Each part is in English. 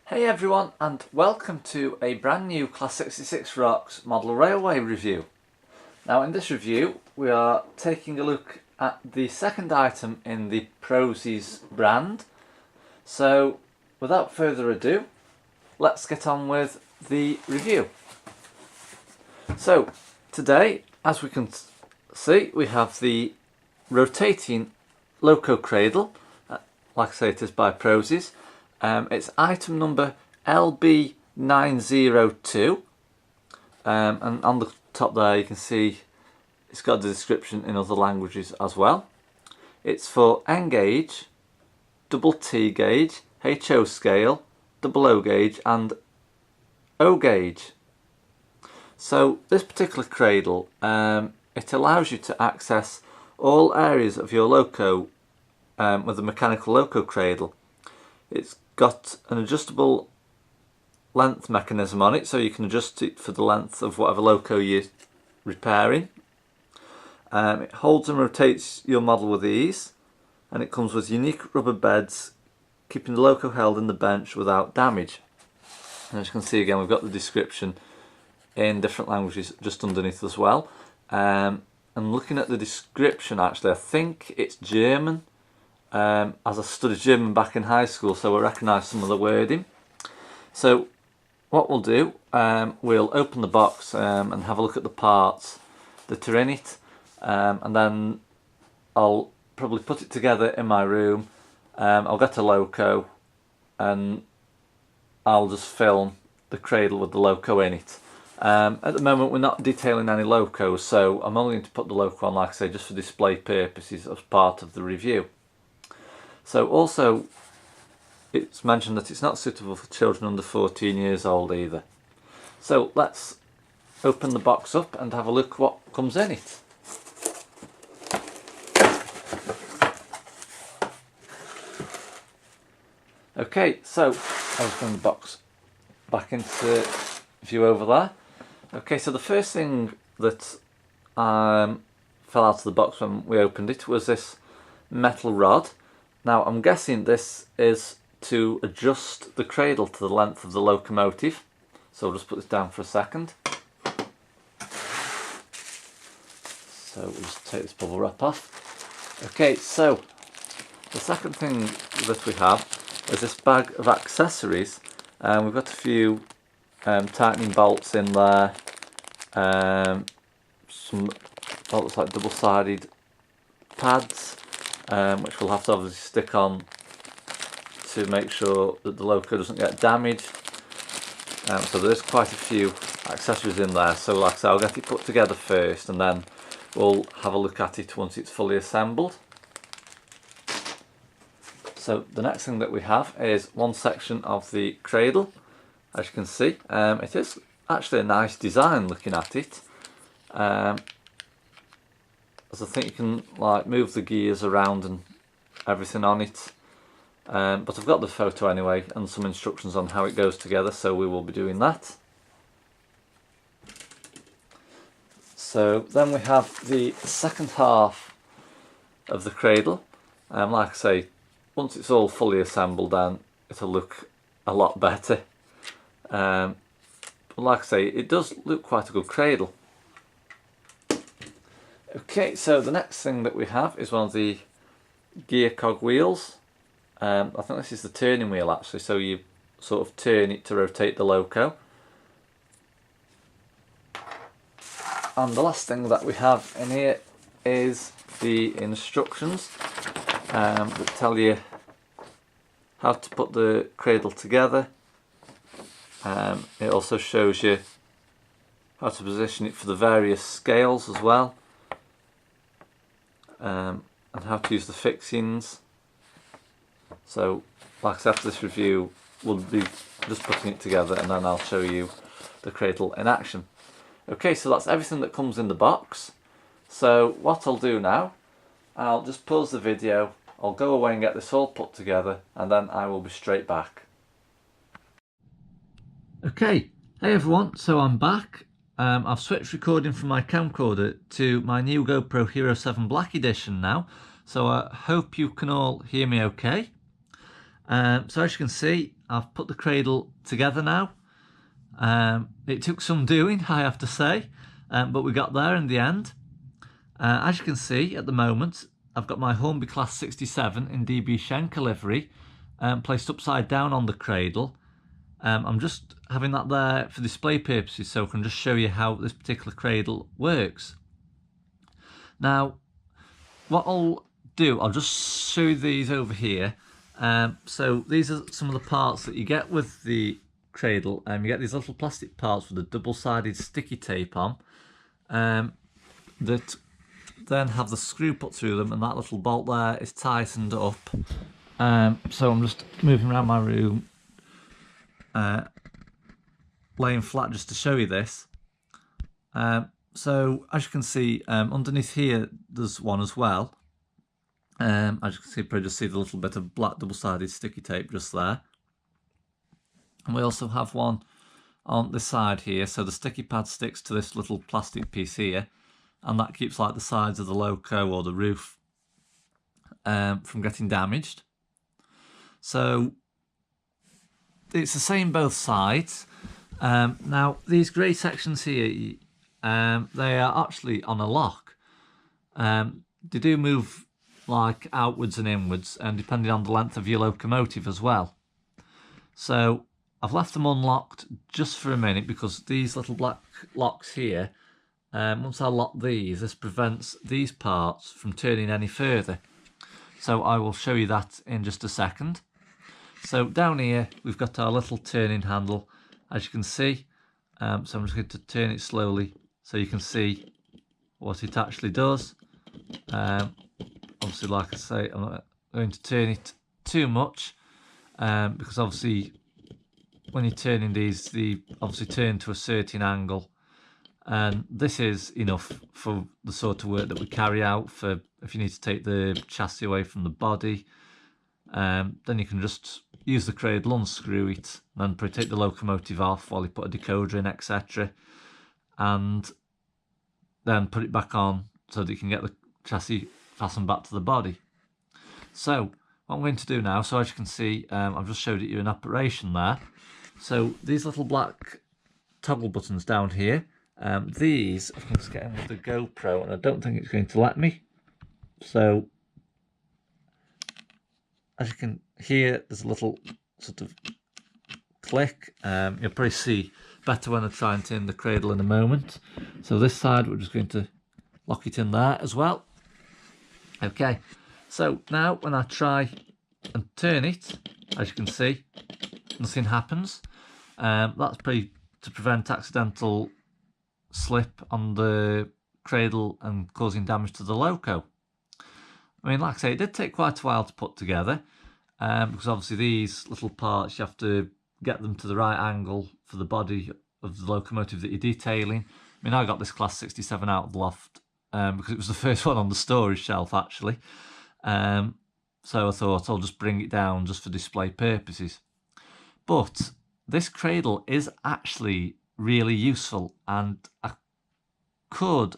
Hey everyone, and welcome to a brand new Class 66 Rocks model railway review. Now in this review we are taking a look at the second item in the Prozis brand. So without further ado, let's get on with the review. So today, as we can see, we have the rotating Loco Cradle. Like I say, it is by Prozis. It's item number LB-902, and on the top there you can see it's got the description in other languages as well. It's for N gauge, double T gauge, HO scale, double O gauge and O gauge. So this particular cradle, it allows you to access all areas of your loco with a mechanical loco cradle. It's got an adjustable length mechanism on it, so you can adjust it for the length of whatever loco you're repairing. It holds and rotates your model with ease, and it comes with unique rubber beds, keeping the loco held in the bench without damage. And as you can see again, we've got the description in different languages just underneath as well. And looking at the description, actually I think it's German. As I studied German back in high school, so I recognise some of the wording. So what we'll do, we'll open the box and have a look at the parts that are in it, and then I'll probably put it together in my room. I'll get a loco and I'll just film the cradle with the loco in it. At the moment we're not detailing any locos, so I'm only going to put the loco on, like I say, just for display purposes as part of the review. So also, it's mentioned that it's not suitable for children under 14 years old either. So let's open the box up and have a look what comes in it. Okay, so I'll open the box back into view over there. Okay, so the first thing that fell out of the box when we opened it was this metal rod. Now I'm guessing this is to adjust the cradle to the length of the locomotive. So I'll just put this down for a second. So we'll just take this bubble wrap off. Okay, so the second thing that we have is this bag of accessories. We've got a few tightening bolts in there, some what looks like double-sided pads, which we'll have to obviously stick on to make sure that the loco doesn't get damaged. So there's quite a few accessories in there, so like I say, I'll get it put together first and then we'll have a look at it once it's fully assembled. So the next thing that we have is one section of the cradle. As you can see, it is actually a nice design looking at it. As I think you can like move the gears around and everything on it, but I've got the photo anyway and some instructions on how it goes together, so we will be doing that. So then we have the second half of the cradle. Like I say, once it's all fully assembled then it'll look a lot better. But like I say, it does look quite a good cradle. Okay, so the next thing that we have is one of the gear cog wheels. I think this is the turning wheel actually, so you sort of turn it to rotate the loco. And the last thing that we have in here is the instructions that tell you how to put the cradle together. It also shows you how to position it for the various scales as well, and how to use the fixings. So like I said, after this review we'll be just putting it together and then I'll show you the cradle in action. Okay, so that's everything that comes in the box. So what I'll do now, I'll just pause the video, I'll go away and get this all put together and then I will be straight back. Okay, hey everyone, so I'm back. I've switched recording from my camcorder to my new GoPro Hero 7 Black Edition now, so I hope you can all hear me okay. So as you can see, I've put the cradle together now. It took some doing, I have to say, but we got there in the end. As you can see at the moment, I've got my Hornby Class 67 in DB Schenker livery placed upside down on the cradle. I'm just having that there for display purposes so I can just show you how this particular cradle works. Now, what I'll do, I'll just show you these over here. So these are some of the parts that you get with the cradle. You get these little plastic parts with a double-sided sticky tape on that then have the screw put through them, and that little bolt there is tightened up. So I'm just moving around my room, laying flat just to show you this. So as you can see, underneath here there's one as well. As you can see, probably just see the little bit of black double-sided sticky tape just there. And we also have one on this side here, so the sticky pad sticks to this little plastic piece here, and that keeps like the sides of the loco or the roof from getting damaged. So it's the same both sides. Now these grey sections here, they are actually on a lock. They do move like outwards and inwards, and depending on the length of your locomotive as well. So I've left them unlocked just for a minute because these little black locks here, once I lock these, this prevents these parts from turning any further. So I will show you that in just a second. So down here we've got our little turning handle, as you can see. So I'm just going to turn it slowly so you can see what it actually does. Obviously, like I say, I'm not going to turn it too much because obviously when you're turning these, they obviously turn to a certain angle, and this is enough for the sort of work that we carry out. For if you need to take the chassis away from the body, then you can just use the cradle, unscrew it, and then take the locomotive off while you put a decoder in, etc., and then put it back on so that you can get the chassis fastened back to the body. So what I'm going to do now, so as you can see, I've just showed you in operation there. So these little black toggle buttons down here, these, I can just get in with the GoPro, and I don't think it's going to let me. So as you can hear, there's a little sort of click. You'll probably see better when I try and turn the cradle in a moment. So this side, we're just going to lock it in there as well. Okay, so now when I try and turn it, as you can see, nothing happens. That's pretty to prevent accidental slip on the cradle and causing damage to the loco. I mean, like I say, it did take quite a while to put together because obviously these little parts, you have to get them to the right angle for the body of the locomotive that you're detailing. I mean, I got this Class 67 out of the loft because it was the first one on the storage shelf, actually. So I thought I'll just bring it down just for display purposes. But this cradle is actually really useful, and I could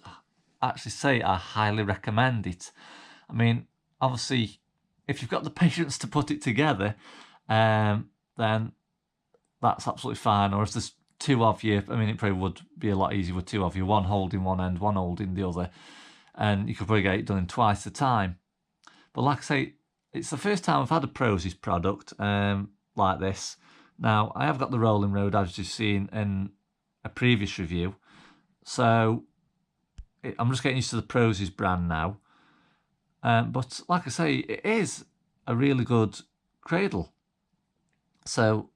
actually say I highly recommend it. I mean, obviously, if you've got the patience to put it together, then that's absolutely fine. Or if there's two of you, I mean, it probably would be a lot easier with two of you, one holding one end, one holding the other, and you could probably get it done in twice the time. But like I say, it's the first time I've had a Prozis product like this. Now, I have got the rolling road, as you've seen in a previous review, so I'm just getting used to the Prozis brand now. But like I say, it is a really good cradle. So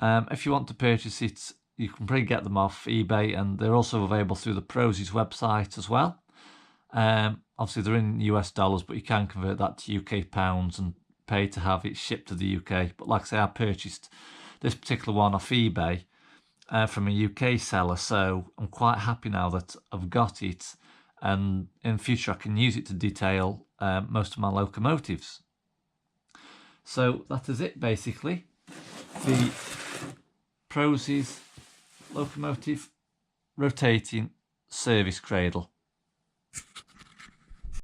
if you want to purchase it, you can probably get them off eBay, and they're also available through the Prozis website as well. Obviously, they're in US dollars, but you can convert that to UK pounds and pay to have it shipped to the UK. But like I say, I purchased this particular one off eBay from a UK seller, so I'm quite happy now that I've got it, and in future I can use it to detail most of my locomotives. So that is it, basically. The Prozis locomotive rotating service cradle.